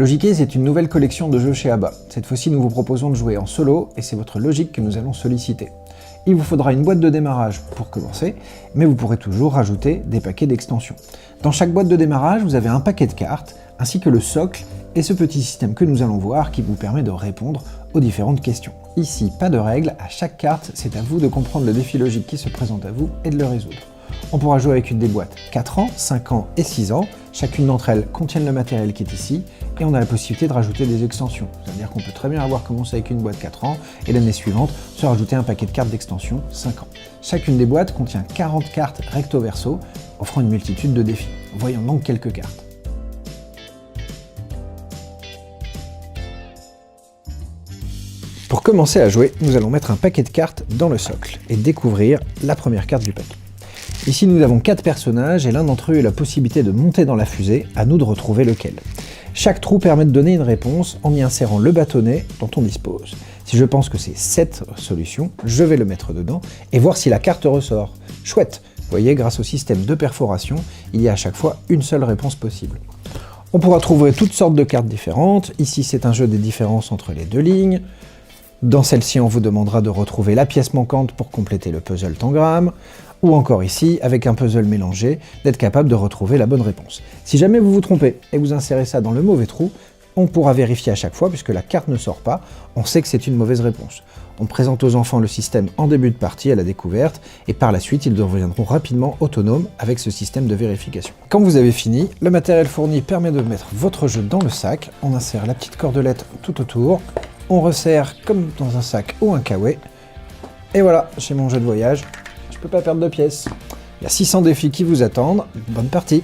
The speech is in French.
Logicaise est une nouvelle collection de jeux chez ABBA. Cette fois-ci, nous vous proposons de jouer en solo et c'est votre logique que nous allons solliciter. Il vous faudra une boîte de démarrage pour commencer, mais vous pourrez toujours rajouter des paquets d'extensions. Dans chaque boîte de démarrage, vous avez un paquet de cartes, ainsi que le socle et ce petit système que nous allons voir qui vous permet de répondre aux différentes questions. Ici, pas de règles, à chaque carte, c'est à vous de comprendre le défi logique qui se présente à vous et de le résoudre. On pourra jouer avec une des boîtes 4 ans, 5 ans et 6 ans. Chacune d'entre elles contient le matériel qui est ici et on a la possibilité de rajouter des extensions. C'est-à-dire qu'on peut très bien avoir commencé avec une boîte 4 ans et l'année suivante se rajouter un paquet de cartes d'extension 5 ans. Chacune des boîtes contient 40 cartes recto-verso, offrant une multitude de défis. Voyons donc quelques cartes. Pour commencer à jouer, nous allons mettre un paquet de cartes dans le socle et découvrir la première carte du paquet. Ici, nous avons 4 personnages et l'un d'entre eux a la possibilité de monter dans la fusée, à nous de retrouver lequel. Chaque trou permet de donner une réponse en y insérant le bâtonnet dont on dispose. Si je pense que c'est cette solution, je vais le mettre dedans et voir si la carte ressort. Chouette! Vous voyez, grâce au système de perforation, il y a à chaque fois une seule réponse possible. On pourra trouver toutes sortes de cartes différentes. Ici, c'est un jeu des différences entre les deux lignes. Dans celle-ci, on vous demandera de retrouver la pièce manquante pour compléter le puzzle tangram, ou encore ici, avec un puzzle mélangé, d'être capable de retrouver la bonne réponse. Si jamais vous vous trompez et que vous insérez ça dans le mauvais trou, on pourra vérifier à chaque fois, puisque la carte ne sort pas, on sait que c'est une mauvaise réponse. On présente aux enfants le système en début de partie à la découverte, et par la suite, ils deviendront rapidement autonomes avec ce système de vérification. Quand vous avez fini, le matériel fourni permet de mettre votre jeu dans le sac, on insère la petite cordelette tout autour, on resserre comme dans un sac ou un kawaii, et voilà, j'ai mon jeu de voyage. Je peux pas perdre de pièces. Il y a 600 défis qui vous attendent, bonne partie!